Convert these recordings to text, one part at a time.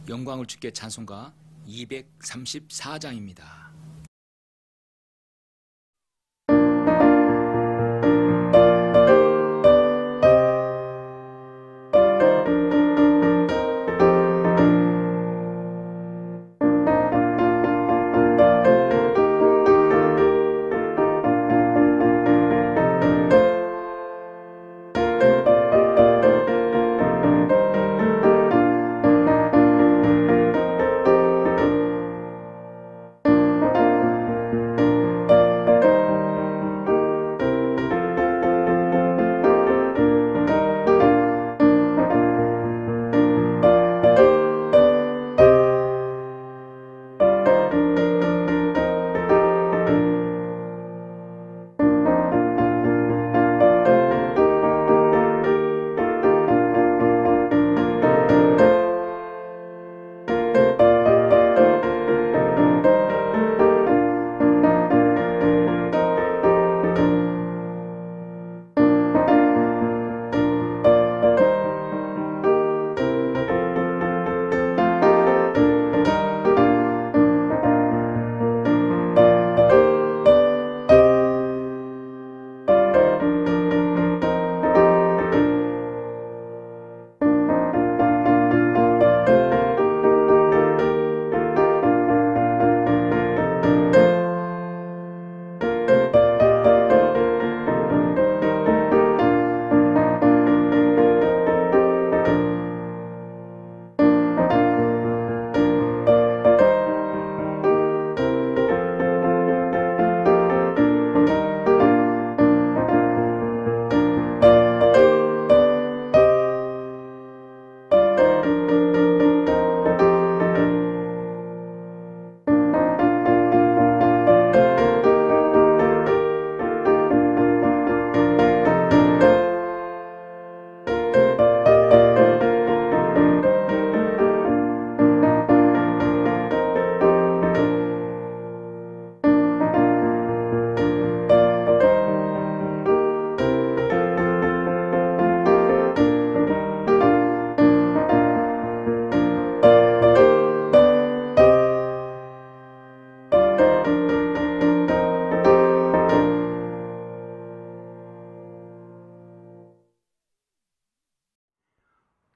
영광을 주께 찬송가 234장입니다.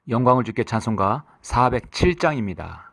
영광을 주께 찬송가 407장입니다.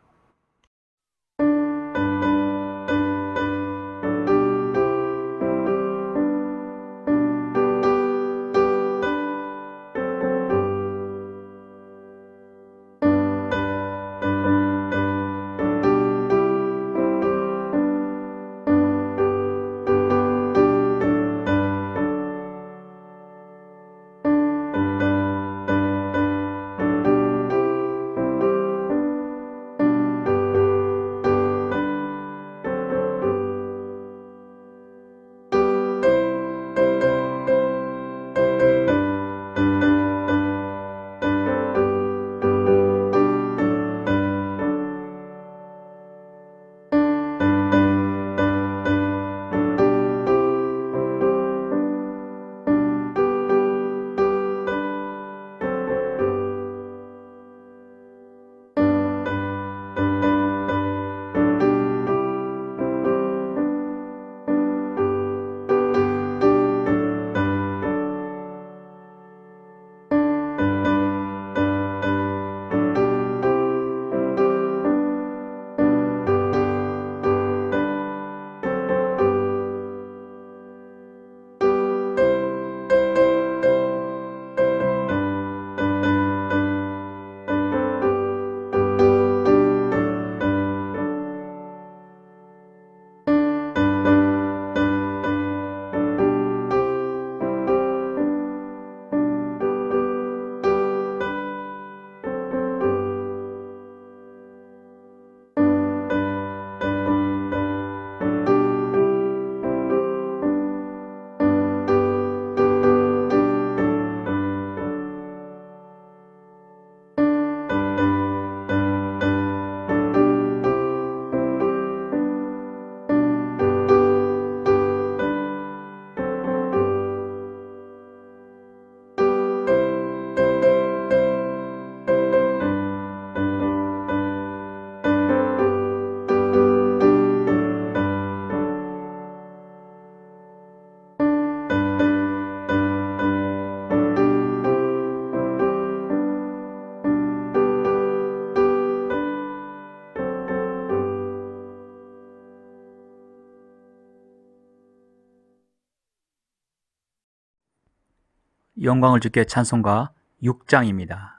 영광을 주께 찬송가 6장입니다.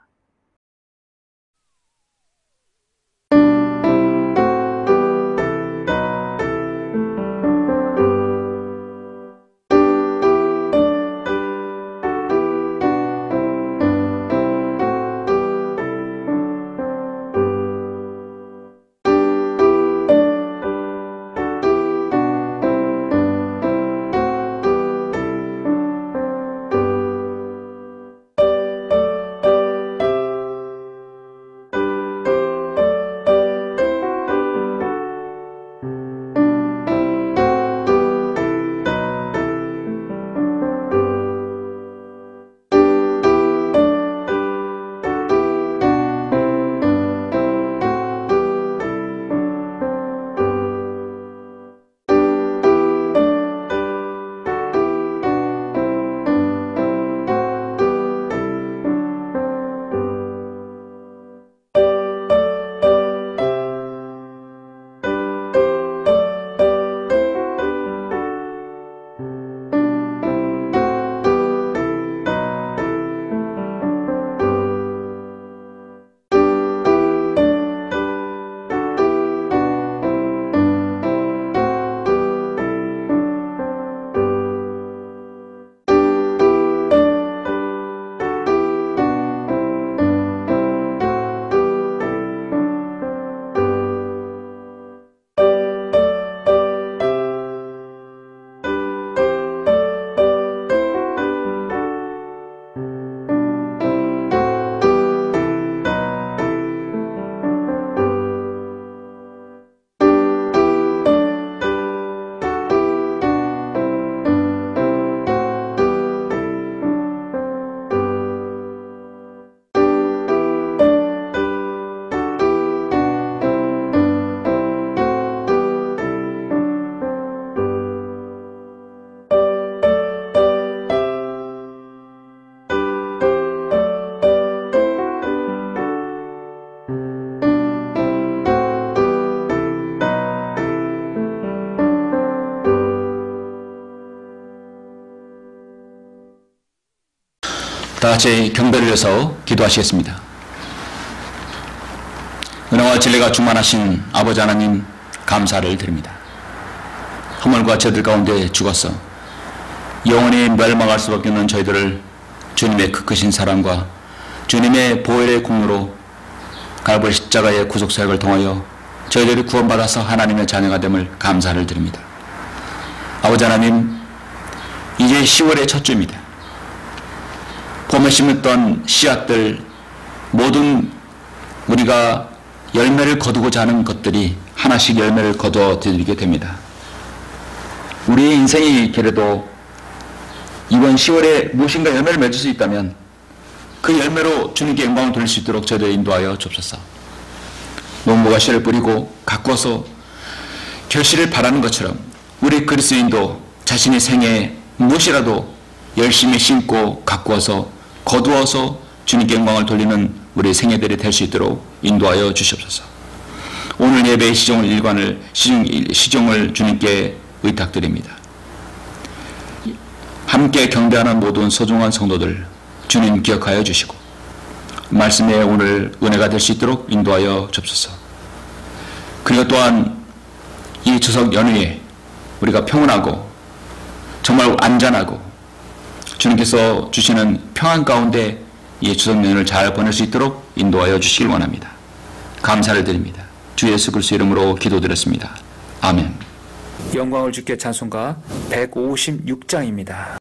다 같이 경배를 해서 기도하시겠습니다. 은혜와 진리가 충만하신 아버지 하나님, 감사를 드립니다. 허물과 죄들 가운데 죽어서 영원히 멸망할 수밖에 없는 저희들을 주님의 그 크신 사랑과 주님의 보혈의 공로로 갈보리 십자가의 구속사역을 통하여 저희들이 구원받아서 하나님의 자녀가 됨을 감사를 드립니다. 아버지 하나님, 이제 10월의 첫 주입니다. 봄에 심었던 씨앗들, 모든 우리가 열매를 거두고자 하는 것들이 하나씩 열매를 거두어 드리게 됩니다. 우리의 인생이 그래도 이번 10월에 무엇인가 열매를 맺을 수 있다면 그 열매로 주님께 영광을 돌릴 수 있도록 저희를 인도하여 주옵소서. 농부가 씨를 뿌리고 가꾸어서 결실을 바라는 것처럼 우리 그리스도인도 자신의 생에 무엇이라도 열심히 심고 가꾸어서 거두어서 주님께 영광을 돌리는 우리 생애들이 될 수 있도록 인도하여 주시옵소서. 오늘 예배의 시종을 주님께 의탁드립니다. 함께 경배하는 모든 소중한 성도들 주님 기억하여 주시고 말씀에 오늘 은혜가 될 수 있도록 인도하여 주옵소서. 그리고 또한 이 추석 연휴에 우리가 평온하고 정말 안전하고 주님께서 주시는 평안 가운데 이 추석 연휴를 잘 보낼 수 있도록 인도하여 주시길 원합니다. 감사를 드립니다. 주 예수 그리스도 이름으로 기도드렸습니다. 아멘. 영광을 주께 찬송가 156장입니다.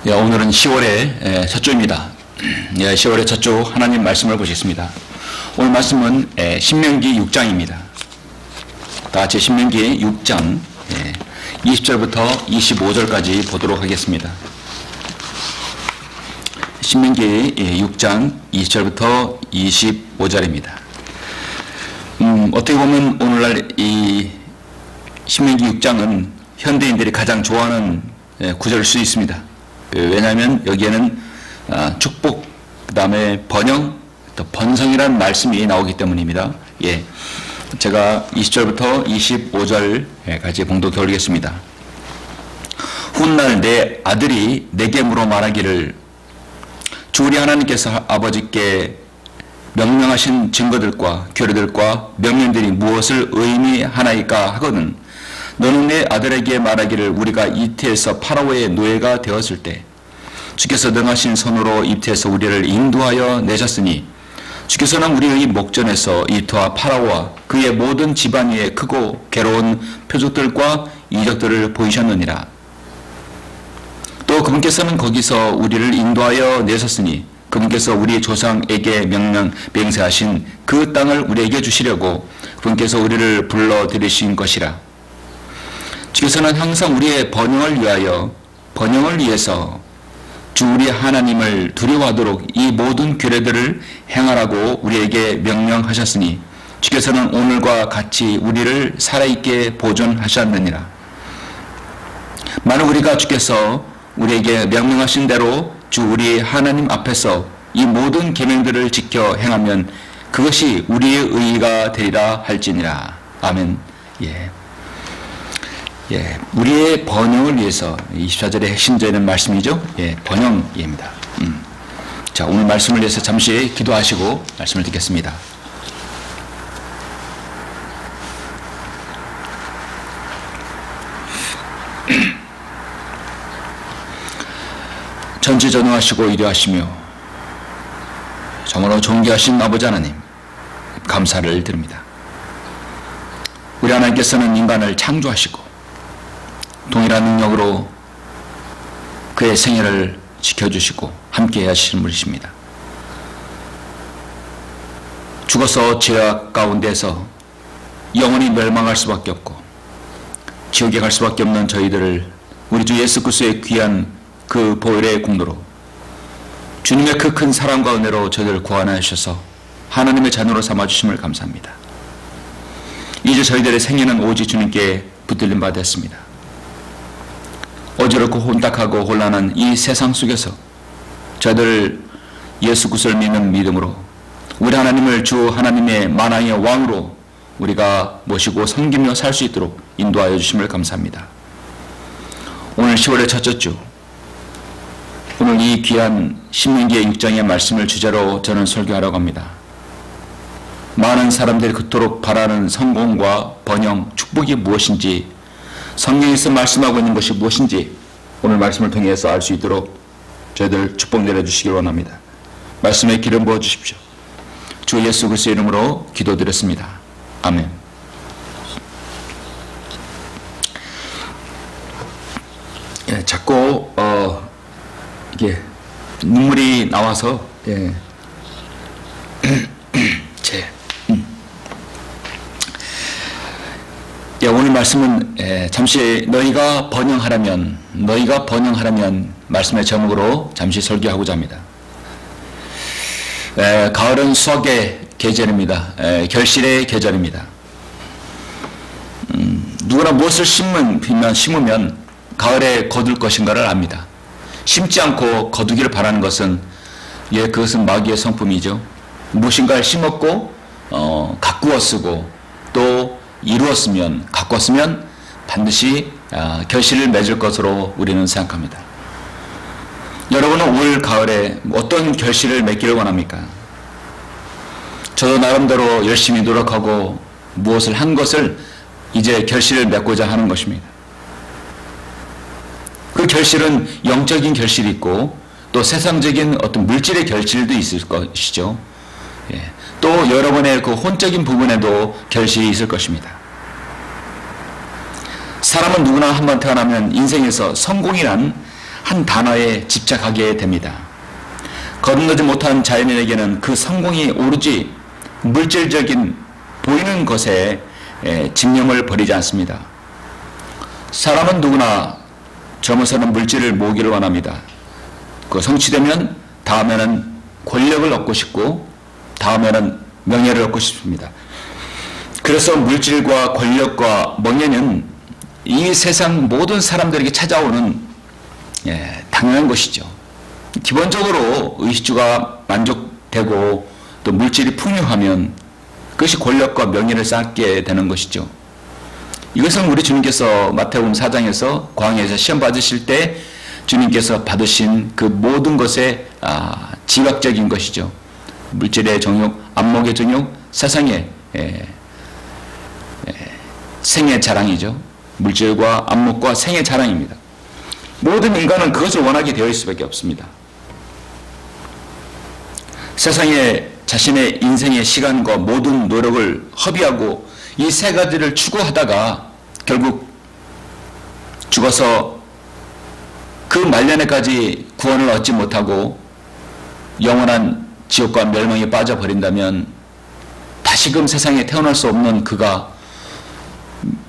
예, 오늘은 10월의 첫 주입니다. 10월의 첫 주 하나님 말씀을 보시겠습니다. 오늘 말씀은 신명기 6장입니다. 다 같이 신명기 6장 20절부터 25절까지 보도록 하겠습니다. 신명기 6장 20절부터 25절입니다. 어떻게 보면 오늘날 이 신명기 6장은 현대인들이 가장 좋아하는 구절일 수 있습니다. 왜냐하면 여기에는 축복, 그 다음에 번영, 또 번성이라는 말씀이 나오기 때문입니다. 제가 20절부터 25절까지 봉독해 올리겠습니다. 훗날 내 아들이 내게 물어 말하기를 주 우리 하나님께서 아버지께 명령하신 증거들과 규례들과 명령들이 무엇을 의미하나이까 하거든 너는 내 아들에게 말하기를 우리가 이태에서 파라오의 노예가 되었을 때 주께서 능하신 손으로 이태에서 우리를 인도하여 내셨으니 주께서는 우리의 목전에서 이태와 파라오와 그의 모든 집안 위에 크고 괴로운 표적들과 이적들을 보이셨느니라. 또 그분께서는 거기서 우리를 인도하여 내셨으니 그분께서 우리 조상에게 맹세하신 그 땅을 우리에게 주시려고 그분께서 우리를 불러들이신 것이라. 주께서는 항상 우리의 번영을 위해서 주 우리 하나님을 두려워하도록 이 모든 규례들을 행하라고 우리에게 명령하셨으니 주께서는 오늘과 같이 우리를 살아있게 보존하셨느니라. 만약 우리가 주께서 우리에게 명령하신 대로 주 우리 하나님 앞에서 이 모든 계명들을 지켜 행하면 그것이 우리의 의의가 되리라 할지니라. 아멘. 우리의 번영을 위해서 24절의 핵심적인 말씀이죠. 번영입니다. 자, 오늘 말씀을 위해서 잠시 기도하시고 말씀을 듣겠습니다. 전지전능하시고 위대하시며 정말로 존귀하신 아버지 하나님 감사를 드립니다. 우리 하나님께서는 인간을 창조하시고 동일한 능력으로 그의 생애를 지켜주시고 함께 하시는 분이십니다. 죽어서 죄악 가운데서 영원히 멸망할 수밖에 없고 지옥에 갈 수밖에 없는 저희들을 우리 주 예수 그리스도의 귀한 그 보혈의 공로로 주님의 그 큰 사랑과 은혜로 저희들을 구원하여 주셔서 하나님의 자녀로 삼아주심을 감사합니다. 이제 저희들의 생애는 오직 주님께 붙들림 바 됐습니다. 어지럽고 혼탁하고 혼란한 이 세상 속에서 저희들 예수 그리스도를 믿는 믿음으로 우리 하나님을 주 하나님의 만왕의 왕으로 우리가 모시고 섬기며 살 수 있도록 인도하여 주심을 감사합니다. 오늘 10월의 첫째 주 오늘 이 귀한 신명기의 6장의 말씀을 주제로 저는 설교하려고 합니다. 많은 사람들이 그토록 바라는 성공과 번영, 축복이 무엇인지 성경에서 말씀하고 있는 것이 무엇인지 오늘 말씀을 통해서 알 수 있도록 저희들 축복 내려주시길 원합니다. 말씀에 기름 부어주십시오. 주 예수 그리스도의 이름으로 기도드렸습니다. 아멘. 자꾸 이게 눈물이 나와서 오늘 말씀은 잠시 너희가 번영하라면 말씀의 제목으로 잠시 설교하고자 합니다. 가을은 수확의 계절입니다. 결실의 계절입니다. 누구나 무엇을 심으면 가을에 거둘 것인가를 압니다. 심지 않고 거두기를 바라는 것은 그것은 마귀의 성품이죠. 무엇인가를 심었고 가꾸어 쓰고 또 가꿨으면 반드시 결실을 맺을 것으로 우리는 생각합니다. 여러분은 올 가을에 어떤 결실을 맺기를 원합니까? 저도 나름대로 열심히 노력하고 무엇을 한 것을 이제 결실을 맺고자 하는 것입니다. 그 결실은 영적인 결실이 있고 또 세상적인 어떤 물질의 결실도 있을 것이죠. 또 여러분의 그 혼적인 부분에도 결실이 있을 것입니다. 사람은 누구나 한번 태어나면 인생에서 성공이란 한 단어에 집착하게 됩니다. 거듭나지 못한 자연인에게는 그 성공이 오로지 물질적인 보이는 것에 집념을 버리지 않습니다. 사람은 누구나 젊어서는 물질을 모으기를 원합니다. 그 성취되면 다음에는 권력을 얻고 싶고 다음에는 명예를 얻고 싶습니다. 그래서 물질과 권력과 명예는 이 세상 모든 사람들에게 찾아오는 당연한 것이죠. 기본적으로 의식주가 만족되고 또 물질이 풍요하면 그것이 권력과 명예를 쌓게 되는 것이죠. 이것은 우리 주님께서 마태복음 4장에서 광야에서 시험 받으실 때 주님께서 받으신 그 모든 것의 지각적인 것이죠. 물질의 정욕, 안목의 정욕, 세상의 생의 자랑이죠. 물질과 안목과 생의 자랑입니다. 모든 인간은 그것을 원하게 되어 있을 수밖에 없습니다. 세상에 자신의 인생의 시간과 모든 노력을 허비하고 이 세 가지를 추구하다가 결국 죽어서 그 말년에까지 구원을 얻지 못하고 영원한 지옥과 멸망에 빠져버린다면 다시금 세상에 태어날 수 없는 그가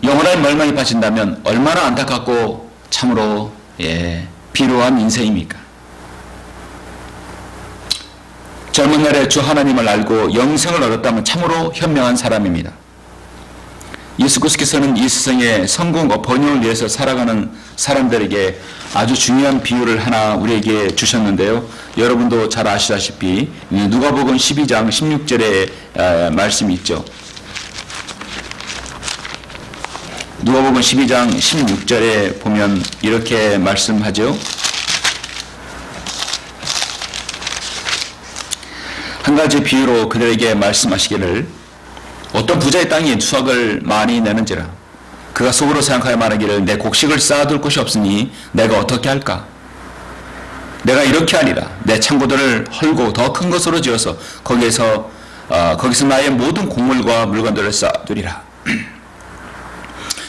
영원한 멸망에 빠진다면 얼마나 안타깝고 참으로 비루한 인생입니까? 젊은 날에 주 하나님을 알고 영생을 얻었다면 참으로 현명한 사람입니다. 예수 그리스도께서는 이 세상의 성공과 번영을 위해서 살아가는 사람들에게 아주 중요한 비유를 하나 우리에게 주셨는데요. 여러분도 잘 아시다시피 누가복음 12장 16절에 말씀이 있죠. 누가복음 12장 16절에 보면 이렇게 말씀하죠. 한 가지 비유로 그들에게 말씀하시기를 어떤 부자의 땅이 수확을 많이 내는지라 그가 속으로 생각하여 말하기를 내 곡식을 쌓아둘 곳이 없으니 내가 어떻게 할까? 내가 이렇게 하리라. 내 창고들을 헐고 더 큰 것으로 지어서 거기서 나의 모든 곡물과 물건들을 쌓아두리라.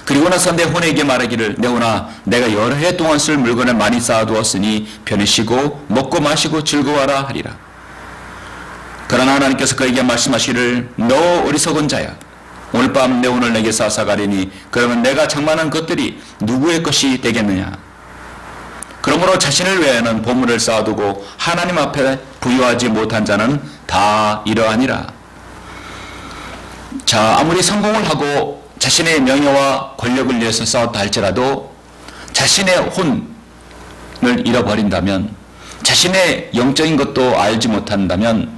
그리고 나서 내 혼에게 말하기를 내 혼아 내가 여러 해 동안 쓸 물건을 많이 쌓아두었으니 편히 쉬고 먹고 마시고 즐거워하라 하리라. 그러나 하나님께서 그에게 말씀하시기를 너 어리석은 자야 오늘 밤 내 혼을 내게 앗아가리니 그러면 내가 장만한 것들이 누구의 것이 되겠느냐. 그러므로 자신을 위하여는 보물을 쌓아두고 하나님 앞에 부유하지 못한 자는 다 이러하니라. 자, 아무리 성공을 하고 자신의 명예와 권력을 위해서 싸웠다 할지라도 자신의 혼을 잃어버린다면 자신의 영적인 것도 알지 못한다면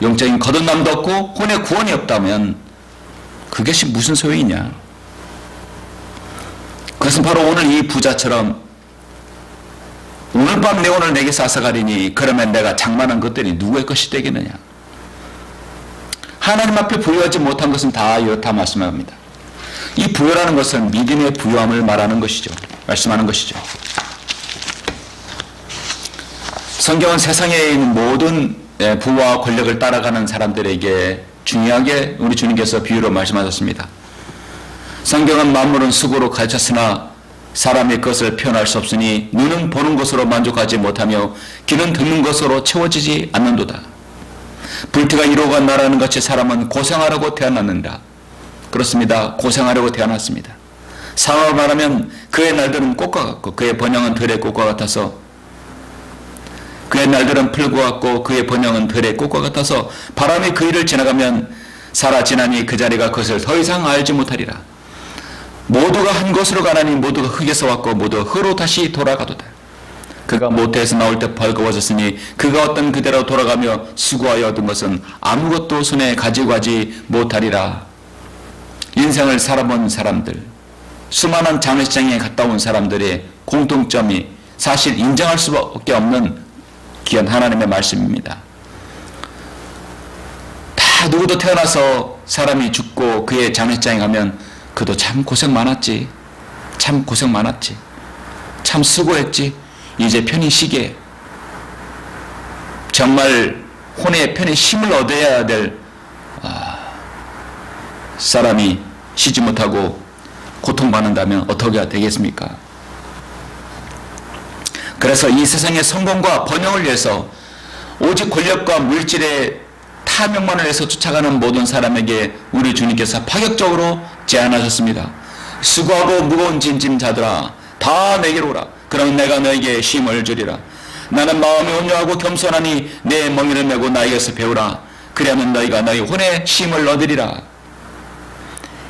영적인 거듭남도 없고 혼의 구원이 없다면 그것이 무슨 소용이냐. 그것은 바로 오늘 이 부자처럼 오늘 밤 내 혼을 내게 앗아가리니 그러면 내가 장만한 것들이 누구의 것이 되겠느냐. 하나님 앞에 부유하지 못한 것은 다 이렇다 말씀합니다. 이 부유라는 것은 믿음의 부유함을 말하는 것이죠. 말씀하는 것이죠. 성경은 세상에 있는 모든 부와 권력을 따라가는 사람들에게 중요하게 우리 주님께서 비유로 말씀하셨습니다. 성경은 만물은 수고로 가르쳤으나 사람의 것을 표현할 수 없으니 눈은 보는 것으로 만족하지 못하며 귀는 듣는 것으로 채워지지 않는도다. 불태가 이루어가 나라는 같이 사람은 고생하라고 태어났는다. 그렇습니다. 고생하려고 태어났습니다. 상황을 말하면 그의 날들은 꽃과 같고 그의 번영은 들의 꽃과 같아서 그의 날들은 풀과 같고 그의 번영은 들의 꽃과 같아서 바람이 그 일을 지나가면 사라지나니 그 자리가 그것을 더 이상 알지 못하리라. 모두가 한 곳으로 가나니 모두가 흙에서 왔고 모두 흙으로 다시 돌아가도다. 그가 모태에서 나올 때 벌거워졌으니 그가 어떤 그대로 돌아가며 수고하여 얻은 것은 아무것도 손에 가지고 가지 못하리라. 인생을 살아본 사람들, 수많은 장례식장에 갔다 온 사람들의 공통점이 사실 인정할 수밖에 없는 귀한 하나님의 말씀입니다. 다 누구도 태어나서 사람이 죽고 그의 장례식장에 가면 그도 참 고생 많았지. 참 고생 많았지. 참 수고했지. 이제 편히 쉬게. 정말 혼의 편히 힘을 얻어야 될 사람이 쉬지 못하고 고통받는다면 어떻게 되겠습니까? 그래서 이 세상의 성공과 번영을 위해서 오직 권력과 물질의 탐욕만을 위해서 쫓아가는 모든 사람에게 우리 주님께서 파격적으로 제안하셨습니다. 수고하고 무거운 짐진 자들아 다 내게로 오라. 그럼 내가 너에게 쉼을 주리라. 나는 마음이 온유하고 겸손하니 내 멍에를 메고 나에게서 배우라. 그리하면 너희가 너희 혼에 쉼을 얻으리라.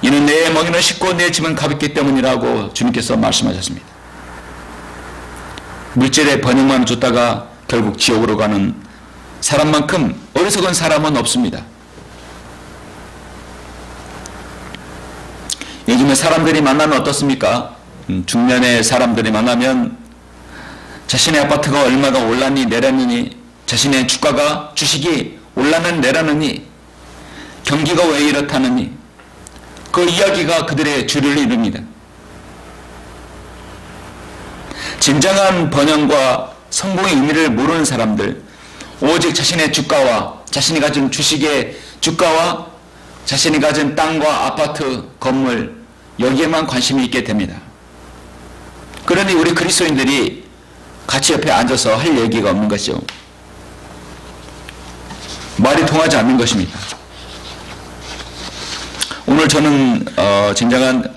이는 내 멍에는 쉽고 내 짐은 가볍기 때문이라고 주님께서 말씀하셨습니다. 물질의 번영만 줬다가 결국 지옥으로 가는 사람만큼 어리석은 사람은 없습니다. 요즘에 사람들이 만나면 어떻습니까? 중년의 사람들이 만나면 자신의 아파트가 얼마가 올랐니 내렸느니, 자신의 주식이 올랐는 내렸느니, 경기가 왜 이렇다느니, 그 이야기가 그들의 주를 이룹니다. 진정한 번영과 성공의 의미를 모르는 사람들, 오직 자신의 주가와 자신이 가진 주식의 주가와 자신이 가진 땅과 아파트, 건물, 여기에만 관심이 있게 됩니다. 그러니 우리 그리스도인들이 같이 옆에 앉아서 할 얘기가 없는 것이죠. 말이 통하지 않는 것입니다. 오늘 저는 진정한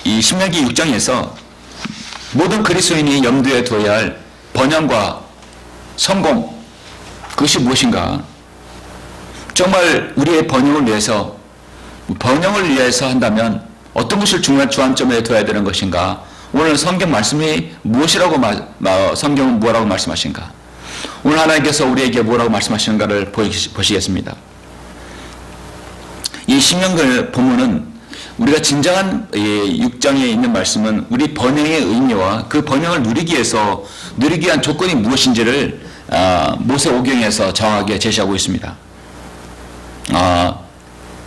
이 신명기 6장에서 모든 그리스도인이 염두에 둬야 할 번영과 성공, 그것이 무엇인가? 정말 우리의 번영을 위해서 한다면 어떤 것을 중요한 주안점에 둬야 되는 것인가? 오늘 성경 말씀이 무엇이라고 성경은 뭐라고 말씀하신가? 오늘 하나님께서 우리에게 뭐라고 말씀하시는가를 보시겠습니다. 이 신명기 본문은 우리가 진정한 6장에 있는 말씀은 우리 번영의 의미와 그 번영을 누리기 위한 조건이 무엇인지를 모세오경에서 정확하게 제시하고 있습니다.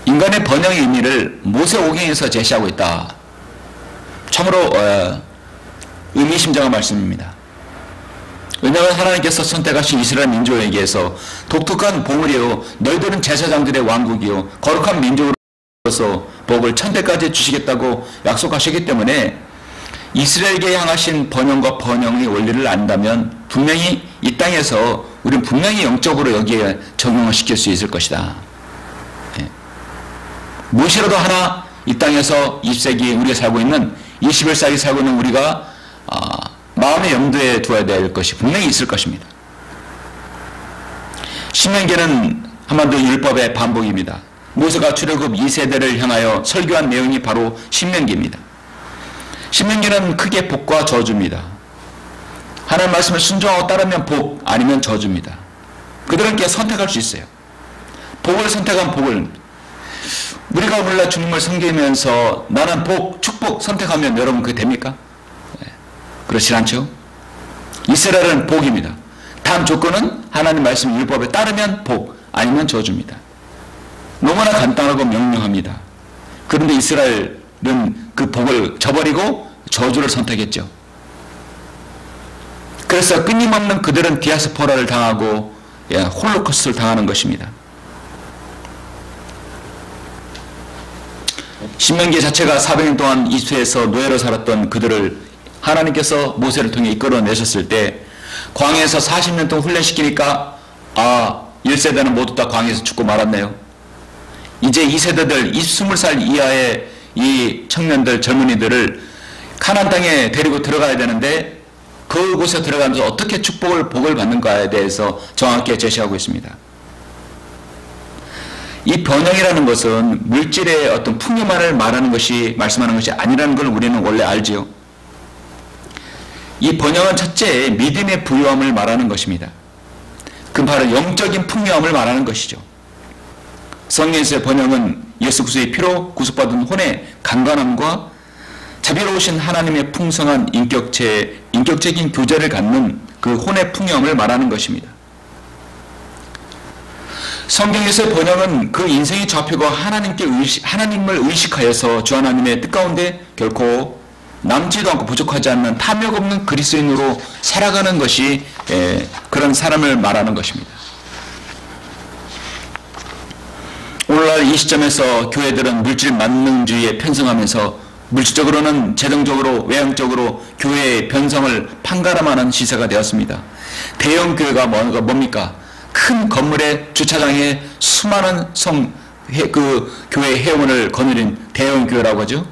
인간의 번영의 의미를 모세오경에서 제시하고 있다. 참으로 의미심장한 말씀입니다. 왜냐하면 하나님께서 선택하신 이스라엘 민족에게서 독특한 복을이요 너희들은 제사장들의 왕국이요 거룩한 민족으로서 복을 천대까지 주시겠다고 약속하셨기 때문에 이스라엘에게 향하신 번영과 번영의 원리를 안다면 분명히 이 땅에서 우리는 분명히 영적으로 여기에 적용을 시킬 수 있을 것이다. 무엇이라도 하나 이 땅에서 20세기 우리가 살고 있는 21세기 살고 있는 우리가 마음의 염두에 두어야 될 것이 분명히 있을 것입니다. 신명기는 한마디로 율법의 반복입니다. 모세가 출애굽 2세대를 향하여 설교한 내용이 바로 신명기입니다. 신명기는 크게 복과 저주입니다. 하나님 말씀을 순종하고 따르면 복, 아니면 저주입니다. 그들은 선택할 수 있어요. 복을 선택한 복을. 우리가 오늘날 주님을 섬기면서 나는 복, 축복 선택하면 여러분 그게 됩니까? 그렇지 않죠? 이스라엘은 복입니다. 다음 조건은 하나님 말씀 율법에 따르면 복, 아니면 저주입니다. 너무나 간단하고 명료합니다. 그런데 이스라엘은 그 복을 저버리고 저주를 선택했죠. 그래서 끊임없는 그들은 디아스포라를 당하고 홀로코스트를 당하는 것입니다. 신명기 자체가 400년 동안 이집트에서 노예로 살았던 그들을 하나님께서 모세를 통해 이끌어내셨을 때 광야에서 40년 동안 훈련시키니까 1세대는 모두 다 광야에서 죽고 말았네요. 이제 2세대들 20살 이하의 이 청년들 젊은이들을 가나안 땅에 데리고 들어가야 되는데 그곳에 들어가면서 어떻게 복을 받는가에 대해서 정확하게 제시하고 있습니다. 이 번영이라는 것은 물질의 어떤 풍요만을 말하는 것이 말씀하는 것이 아니라는 걸 우리는 원래 알지요. 이 번영은 첫째 믿음의 부유함을 말하는 것입니다. 그 바로 영적인 풍요함을 말하는 것이죠. 성경에서의 번영은 예수 그리스도의 피로 구속받은 혼의 강건함과 자비로우신 하나님의 풍성한 인격적인 교제를 갖는 그 혼의 풍요함을 말하는 것입니다. 성경에서의 번영은 그 인생의 좌표가 하나님을 의식하여서 주 하나님의 뜻 가운데 결코 남지도 않고 부족하지 않는 탐욕 없는 그리스도인으로 살아가는 것이 그런 사람을 말하는 것입니다. 오늘날 이 시점에서 교회들은 물질 만능주의에 편승하면서 물질적으로는 재정적으로 외형적으로 교회의 변성을 판가름하는 시세가 되었습니다. 대형 교회가 뭡니까? 큰 건물의 주차장에 수많은 교회 회원을 거느린 대형 교회라고 하죠.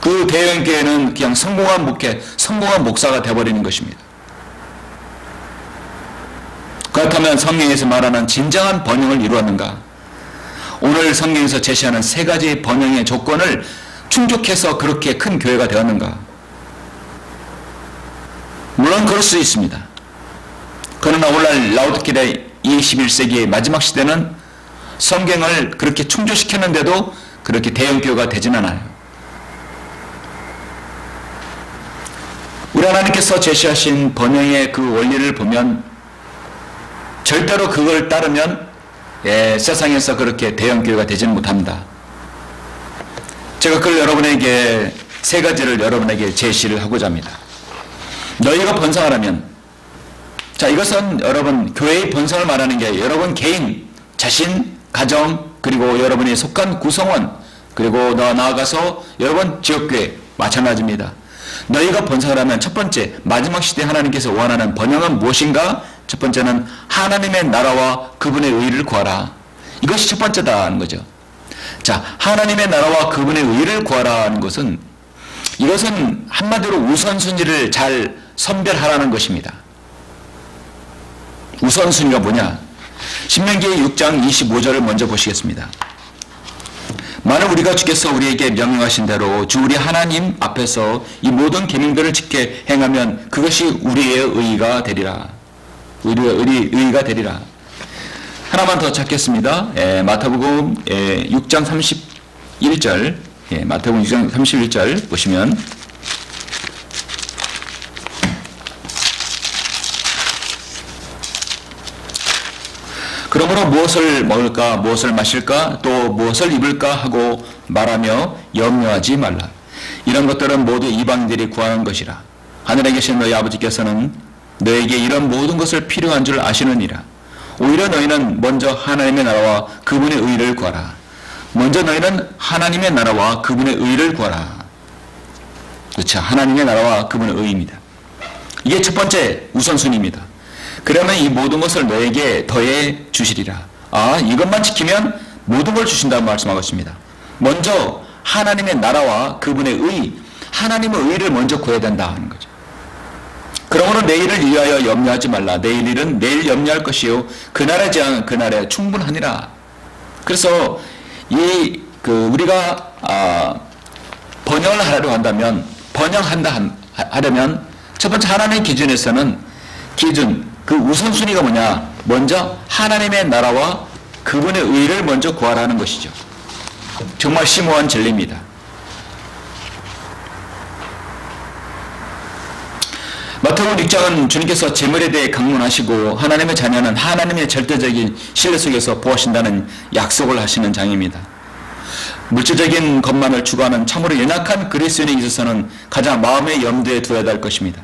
그 대형 교회는 그냥 성공한 목회, 성공한 목사가 되어버리는 것입니다. 그렇다면 성경에서 말하는 진정한 번영을 이루었는가? 오늘 성경에서 제시하는 세 가지 번영의 조건을 충족해서 그렇게 큰 교회가 되었는가? 물론 그럴 수 있습니다. 그러나 오늘날 라오디게아 21세기의 마지막 시대는 성경을 그렇게 충족시켰는데도 그렇게 대형 교회가 되진 않아요. 우리 하나님께서 제시하신 번영의 그 원리를 보면 절대로 그걸 따르면 세상에서 그렇게 대형 교회가 되지는 못합니다. 제가 그걸 여러분에게 세 가지를 여러분에게 제시를 하고자 합니다. 너희가 번성하라면, 자, 이것은 여러분 교회의 번성을 말하는 게 여러분 개인, 자신, 가정, 그리고 여러분이 속한 구성원, 그리고 나아가서 여러분 지역교회 마찬가지입니다. 너희가 번성하라면 첫 번째, 마지막 시대 하나님께서 원하는 번영은 무엇인가? 첫 번째는 하나님의 나라와 그분의 의를 구하라. 이것이 첫 번째다는 거죠. 자, 하나님의 나라와 그분의 의를 구하라는 것은, 이것은 한마디로 우선순위를 잘 선별하라는 것입니다. 우선순위가 뭐냐? 신명기 6장 25절을 먼저 보시겠습니다. 만일 우리가 주께서 우리에게 명령하신 대로 주 우리 하나님 앞에서 이 모든 계명들을 지켜 행하면 그것이 우리의 의가 되리라. 우리의 의가 되리라. 하나만 더 찾겠습니다. 마태복음 6장 31절, 마태복음 6장 31절 보시면, 그러므로 무엇을 먹을까, 무엇을 마실까, 또 무엇을 입을까 하고 말하며 염려하지 말라. 이런 것들은 모두 이방인들이 구하는 것이라. 하늘에 계신 너희 아버지께서는 너에게 이런 모든 것을 필요한 줄 아시느니라. 오히려 너희는 먼저 하나님의 나라와 그분의 의를 구하라. 먼저 너희는 하나님의 나라와 그분의 의를 구하라. 그렇죠. 하나님의 나라와 그분의 의입니다. 이게 첫 번째 우선순위입니다. 그러면 이 모든 것을 너에게 더해 주시리라. 아, 이것만 지키면 모든 걸 주신다고 말씀하고 있습니다. 먼저 하나님의 나라와 그분의 의, 하나님의 의를 먼저 구해야 된다 하는 거죠. 그러므로 내일을 위하여 염려하지 말라. 내일 일은 내일 염려할 것이요 그날에 지한 그날에 충분하니라. 그래서 우리가 번영을 하려고 한다면, 하려면 첫 번째 하나님의 기준에서는 그 우선순위가 뭐냐? 먼저 하나님의 나라와 그분의 의를 먼저 구하라는 것이죠. 정말 심오한 진리입니다. 마태복음 6장은 주님께서 재물에 대해 강론하시고 하나님의 자녀는 하나님의 절대적인 신뢰 속에서 보호하신다는 약속을 하시는 장입니다. 물질적인 것만을 추구하는 참으로 연약한 그리스도인에 있어서는 가장 마음의 염두에 두어야 할 것입니다.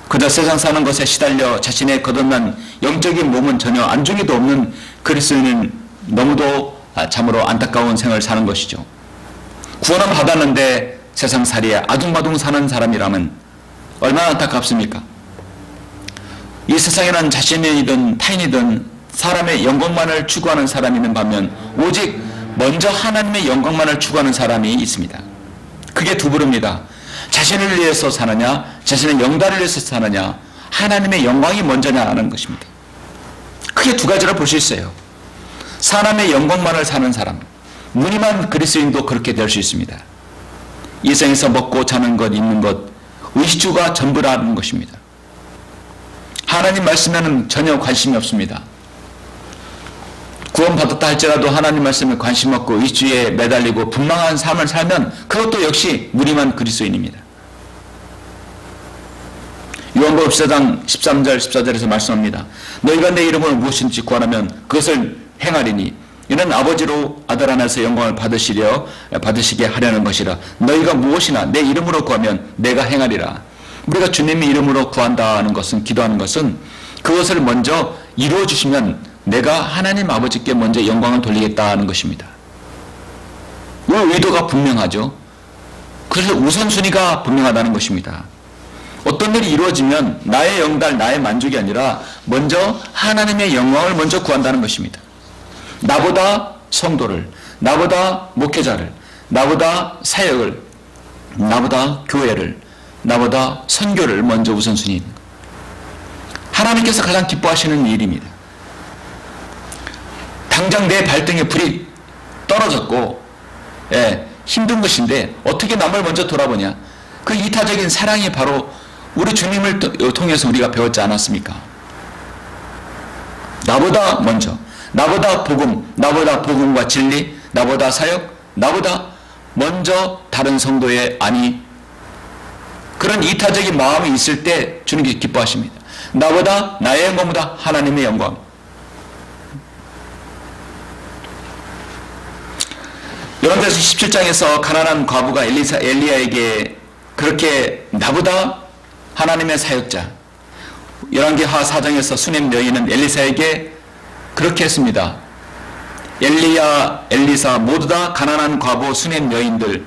그저 세상 사는 것에 시달려 자신의 거듭난 영적인 몸은 전혀 안중에도 없는 그리스도인은 너무도 참으로 안타까운 생을 사는 것이죠. 구원은 받았는데 세상살이에 아둥바둥 사는 사람이라면 얼마나 안타깝습니까? 이 세상에는 자신이든 타인이든 사람의 영광만을 추구하는 사람이 있는 반면 오직 먼저 하나님의 영광만을 추구하는 사람이 있습니다. 그게 두 부류입니다. 자신을 위해서 사느냐, 자신의 영달을 위해서 사느냐, 하나님의 영광이 먼저냐는 것입니다. 크게 두 가지로 볼 수 있어요. 사람의 영광만을 사는 사람, 무늬만 그리스도인도 그렇게 될 수 있습니다. 이 생에서 먹고 자는 것, 입는 것, 의식주가 전부라는 것입니다. 하나님 말씀에는 전혀 관심이 없습니다. 구원받았다 할지라도 하나님 말씀에 관심 없고 의식주에 매달리고 분망한 삶을 살면 그것도 역시 무늬만 그리스도인입니다. 요한복음 14장 13절 14절에서 말씀합니다. 너희가 내 이름으로 무엇인지 구하면 그것을 행하리니 이는 아버지로 아들 안에서 영광을 받으시게 하려는 것이라. 너희가 무엇이나 내 이름으로 구하면 내가 행하리라. 우리가 주님의 이름으로 구한다는 것은, 기도하는 것은 그것을 먼저 이루어 주시면 내가 하나님 아버지께 먼저 영광을 돌리겠다는 것입니다. 의도가 분명하죠. 그래서 우선순위가 분명하다는 것입니다. 어떤 일이 이루어지면 나의 영달, 나의 만족이 아니라 먼저 하나님의 영광을 먼저 구한다는 것입니다. 나보다 성도를, 나보다 목회자를, 나보다 사역을, 나보다 교회를, 나보다 선교를 먼저 우선순위. 하나님께서 가장 기뻐하시는 일입니다. 당장 내 발등에 불이 떨어졌고 힘든 것인데 어떻게 남을 먼저 돌아보냐. 그 이타적인 사랑이 바로 우리 주님을 통해서 우리가 배웠지 않았습니까? 나보다 먼저, 나보다 복음, 나보다 복음과 진리, 나보다 사역, 나보다 먼저 다른 성도의 그런 이타적인 마음이 있을 때 주님께서 기뻐하십니다. 나보다, 나의 영광보다 하나님의 영광. 요한계시록 17장에서 가난한 과부가 엘리야에게 그렇게 나보다 하나님의 사역자, 열왕기하 4장에서 수넴 여인은 엘리사에게 그렇게 했습니다. 엘리야, 엘리사 모두 다 가난한 과부, 수넴 여인들,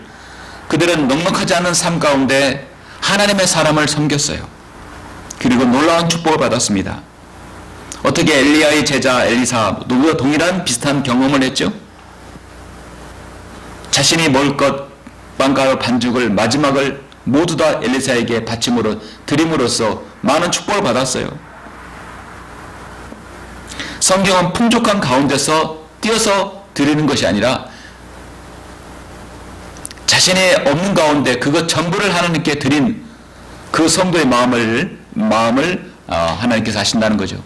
그들은 넉넉하지 않은 삶 가운데 하나님의 사람을 섬겼어요. 그리고 놀라운 축복을 받았습니다. 어떻게 엘리야의 제자 엘리사 누구와 동일한 비슷한 경험을 했죠? 자신이 먹을 것, 빵가루 반죽을 마지막을 모두 다 엘리사에게 드림으로써 많은 축복을 받았어요. 성경은 풍족한 가운데서 띄어서 드리는 것이 아니라 자신의 없는 가운데 그것 전부를 하나님께 드린 그 성도의 마음을 하나님께서 하신다는 거죠.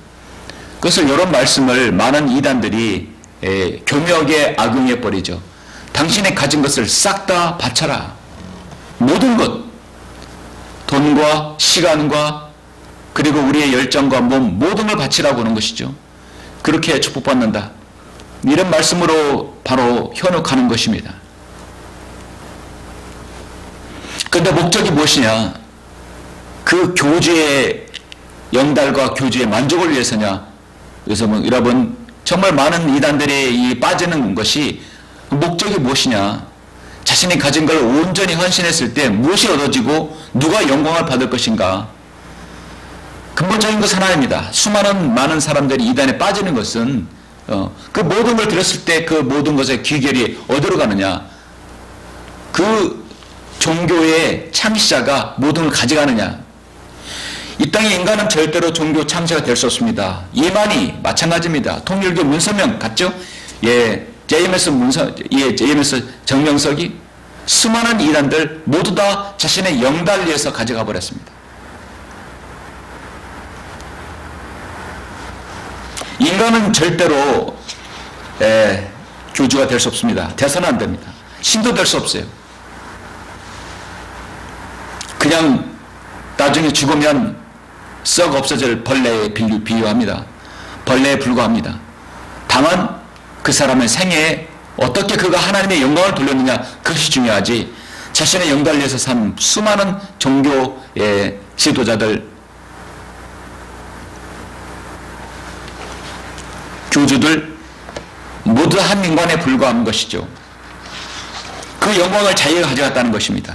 그것을 이런 말씀을 많은 이단들이 교묘하게 악용해 버리죠. 당신의 가진 것을 싹 다 바쳐라. 모든 것, 돈과 시간과 그리고 우리의 열정과 몸 모든 걸 바치라고 하는 것이죠. 그렇게 축복받는다. 이런 말씀으로 바로 현혹하는 것입니다. 그런데 목적이 무엇이냐? 그 교주의 영달과 교주의 만족을 위해서냐? 그래서 여러분 정말 많은 이단들이 빠지는 것이 목적이 무엇이냐? 자신이 가진 걸 온전히 헌신했을 때 무엇이 얻어지고 누가 영광을 받을 것인가? 근본적인 것은 하나입니다. 많은 사람들이 이단에 빠지는 것은 그 모든 걸 들었을 때 그 모든 것의 귀결이 어디로 가느냐? 그 종교의 창시자가 모든 걸 가져가느냐? 이 땅의 인간은 절대로 종교 창시가 될 수 없습니다. 이만희 마찬가지입니다. 통일교 문서명 같죠? JMS 정명석이 수많은 이단들 모두 다 자신의 영달 위해서 가져가 버렸습니다. 인간은 절대로 교주가 될 수 없습니다. 돼서는 안 됩니다. 신도 될 수 없어요. 그냥 나중에 죽으면 썩 없어질 벌레에 비유합니다. 벌레에 불과합니다. 다만 그 사람의 생애에 어떻게 그가 하나님의 영광을 돌렸느냐, 그것이 중요하지. 자신의 영달을 위해서 산 수많은 종교의 지도자들, 교주들 모두 한 인간에 불과한 것이죠. 그 영광을 자기가 가져갔다는 것입니다.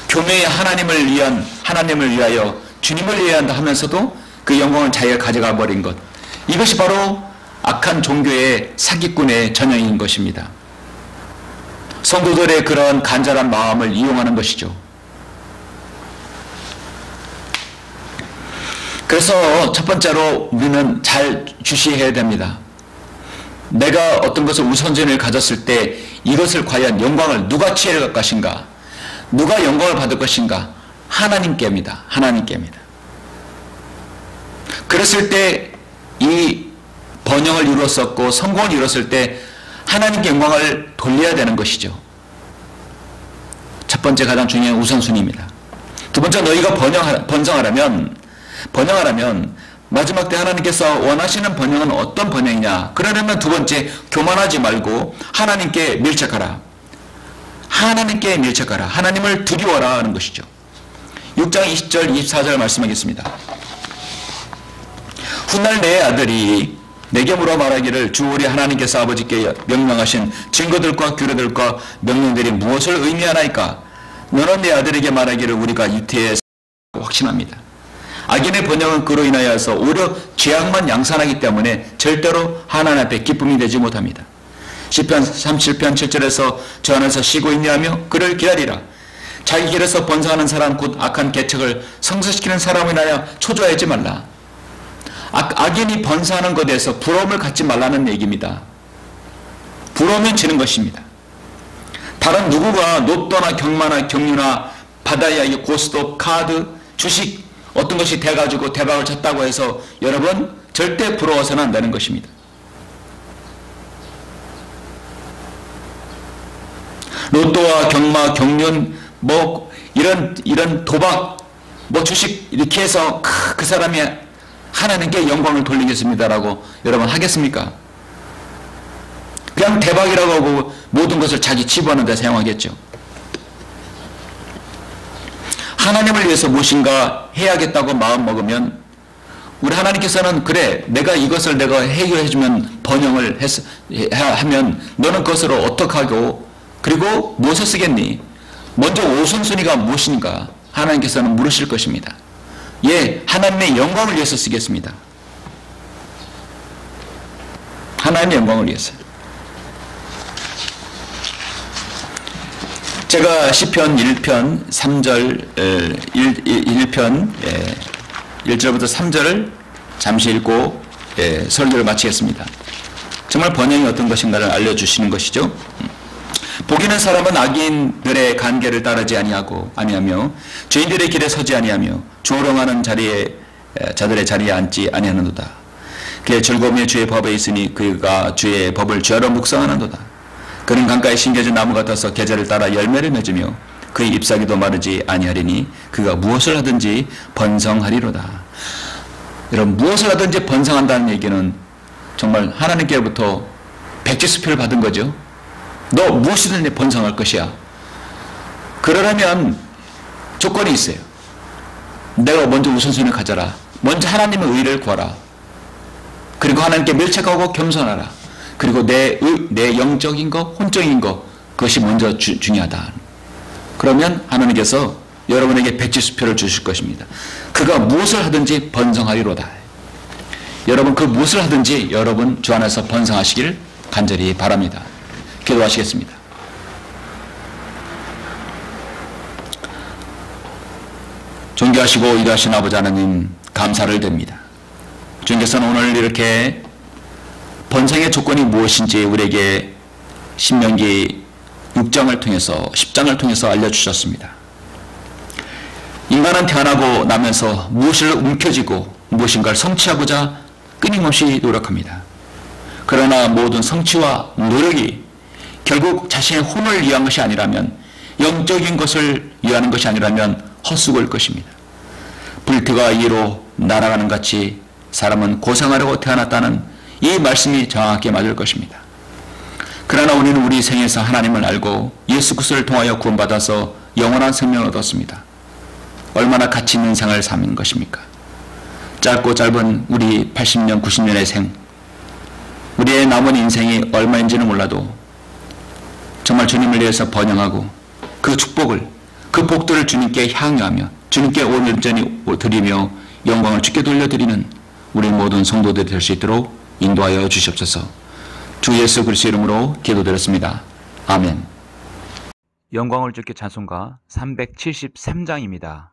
교회의 하나님을 위하여 주님을 위하여 한다 하면서도 그 영광을 자기가 가져가 버린 것, 이것이 바로 악한 종교의 사기꾼의 전형인 것입니다. 성도들의 그런 간절한 마음을 이용하는 것이죠. 그래서 첫 번째로 우리는 잘 주시해야 됩니다. 내가 어떤 것을 우선순위를 가졌을 때 이것을 과연 영광을 누가 취할 것인가, 누가 영광을 받을 것인가? 하나님께입니다. 하나님께입니다. 그랬을 때 이 번영을 이루었었고 성공을 이루었을 때 하나님께 영광을 돌려야 되는 것이죠. 첫 번째 가장 중요한 우선순위입니다. 두 번째, 너희가 번성하려면 마지막 때 하나님께서 원하시는 번영은 어떤 번영이냐? 그러려면 두 번째, 교만하지 말고 하나님께 밀착하라. 하나님께 밀착하라. 하나님을 두려워라 하는 것이죠. 6장 20절 24절 말씀하겠습니다. 훗날 내 아들이 내게 물어 말하기를 주 우리 하나님께서 아버지께 명령하신 증거들과 규례들과 명령들이 무엇을 의미하나이까? 너는 내 아들에게 말하기를 우리가 유태에 확신합니다. 악인의 번영은 그로 인하여서 오히려 죄악만 양산하기 때문에 절대로 하나님 앞에 기쁨이 되지 못합니다. 시편 37편 7절에서 저 안에서 쉬고 있냐며 그를 기다리라. 자기 길에서 번성하는 사람 곧 악한 계책을 성사시키는 사람을 인하여 초조하지 말라. 악인이 번성하는 것에 대해서 부러움을 갖지 말라는 얘기입니다. 부러우면 지는 것입니다. 다른 누구가 로또나 경마나 경유나 바다야 고스톱, 카드, 주식 어떤 것이 돼가지고 대박을 쳤다고 해서 여러분 절대 부러워서는 안 되는 것입니다. 로또와 경마, 경륜, 이런 도박, 주식 이렇게 해서 그 사람이 하나님께 영광을 돌리겠습니다라고 여러분 하겠습니까? 그냥 대박이라고 하고 모든 것을 자기 치부하는 데 사용하겠죠. 하나님을 위해서 무엇인가 해야겠다고 마음 먹으면 우리 하나님께서는 그래 내가 이것을 내가 해결해주면 번영을 하면 너는 그것으로 어떻게 하고 그리고 무엇을 쓰겠니? 먼저 우선순위가 무엇인가 하나님께서는 물으실 것입니다. 예, 하나님의 영광을 위해서 쓰겠습니다. 하나님의 영광을 위해서. 제가 시편 1편 3절 1편 1절부터 3절을 잠시 읽고 설교를 마치겠습니다. 정말 번영이 어떤 것인가를 알려주시는 것이죠. 복이는 사람은 악인들의 간계를 따르지 아니하며 죄인들의 길에 서지 아니하며 조롱하는 자들의 자리에 앉지 아니하는도다. 그의 즐거움이 주의 법에 있으니 그가 주의 법을 죄로 묵상하는도다. 그는 강가에 심겨진 나무 같아서 계절을 따라 열매를 맺으며 그의 잎사귀도 마르지 아니하리니 그가 무엇을 하든지 번성하리로다. 여러분 무엇을 하든지 번성한다는 얘기는 정말 하나님께로부터 백지수표를 받은 거죠. 너 무엇이든지 번성할 것이야. 그러려면 조건이 있어요. 내가 먼저 우선순위를 가져라. 먼저 하나님의 의를 구하라. 그리고 하나님께 밀착하고 겸손하라. 그리고 내 영적인 것, 혼적인 것 그것이 먼저 중요하다. 그러면 하나님께서 여러분에게 백지수표를 주실 것입니다. 그가 무엇을 하든지 번성하리로다. 여러분 그 무엇을 하든지 여러분 주 안에서 번성하시길 간절히 바랍니다. 기도하시겠습니다. 존귀하시고 위대하신 아버지 하나님 감사를 드립니다. 주님께서는 오늘 이렇게 번성의 조건이 무엇인지 우리에게 신명기 6장을 통해서 10장을 통해서 알려주셨습니다. 인간은 태어나고 나면서 무엇을 움켜쥐고 무엇인가를 성취하고자 끊임없이 노력합니다. 그러나 모든 성취와 노력이 결국 자신의 혼을 위한 것이 아니라면 영적인 것을 위하는 것이 아니라면 헛수고일 것입니다. 불태가 위로 날아가는 같이 사람은 고생하려고 태어났다는 이 말씀이 정확하게 맞을 것입니다. 그러나 우리는 우리 생에서 하나님을 알고 예수 그리스도를 통하여 구원받아서 영원한 생명을 얻었습니다. 얼마나 가치 있는 생을 사는 것입니까? 짧고 짧은 우리 80년, 90년의 생, 우리의 남은 인생이 얼마인지는 몰라도 정말 주님을 위해서 번영하고 그 축복을, 그 복들을 주님께 향유하며 주님께 온전히 드리며 영광을 주께 돌려드리는 우리 모든 성도들이 될 수 있도록 인도하여 주시옵소서. 주 예수 그리스도 이름으로 기도드렸습니다. 아멘. 영광을 주께 찬송가 373장입니다.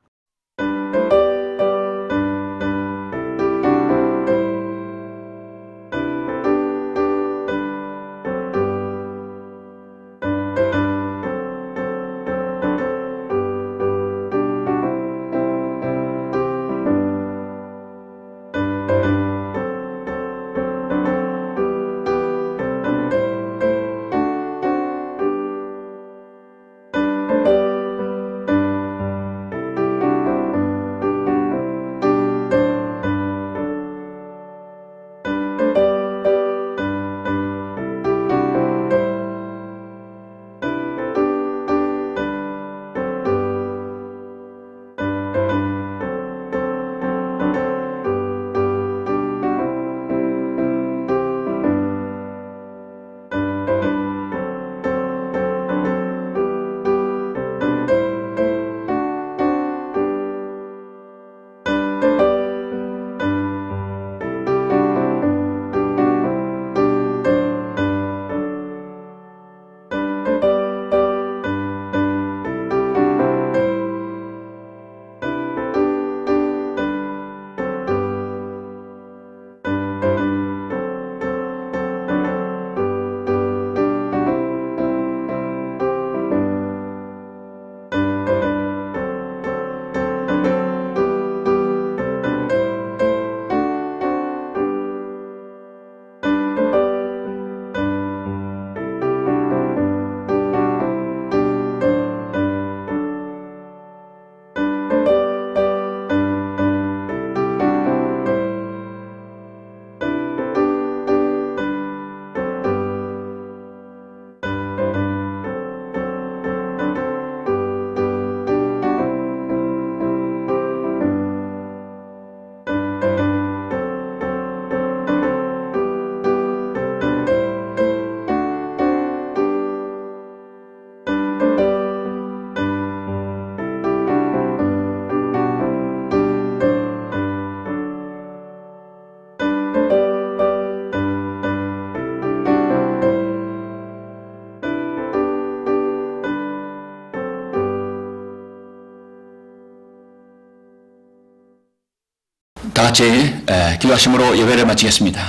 같이 기도하심으로 예배를 마치겠습니다.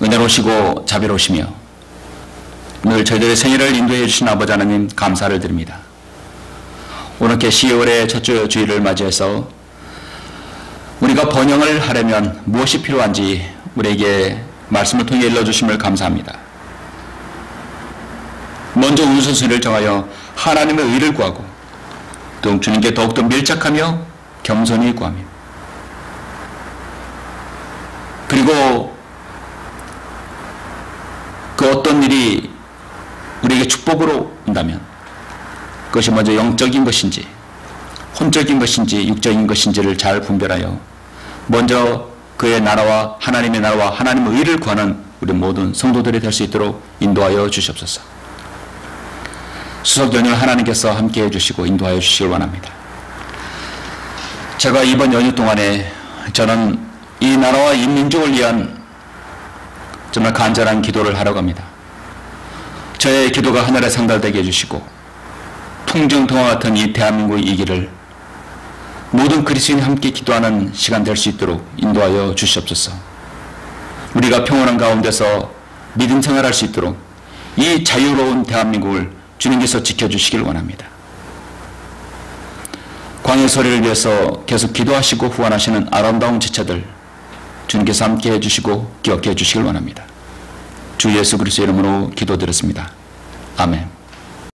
은혜로우시고 자비로우시며 늘 저희들의 생일을 인도해 주신 아버지 하나님 감사를 드립니다. 오늘께 10월의 첫 주일을 맞이해서 우리가 번영을 하려면 무엇이 필요한지 우리에게 말씀을 통해 일러주심을 감사합니다. 먼저 우선순위를 정하여 하나님의 의를 구하고 또 주님께 더욱더 밀착하며 겸손히 구하며 그리고 그 어떤 일이 우리에게 축복으로 온다면 그것이 먼저 영적인 것인지 혼적인 것인지 육적인 것인지를 잘 분별하여 먼저 그의 나라와 하나님의 의를 구하는 우리 모든 성도들이 될 수 있도록 인도하여 주시옵소서. 수석 연휴를 하나님께서 함께해 주시고 인도하여 주시길 원합니다. 제가 이번 연휴 동안에 저는 이 나라와 이 민족을 위한 정말 간절한 기도를 하려고 합니다. 저의 기도가 하늘에 상달되게 해주시고 통정통화 같은 이 대한민국의 이 길을 모든 그리스도인이 함께 기도하는 시간 될 수 있도록 인도하여 주시옵소서. 우리가 평온한 가운데서 믿음 생활할 수 있도록 이 자유로운 대한민국을 주님께서 지켜주시길 원합니다. 광야 소리를 위해서 계속 기도하시고 후원하시는 아름다운 지체들 주님께서 함께 해주시고 기억해 주시길 원합니다. 주 예수 그리스도의 이름으로 기도드렸습니다. 아멘.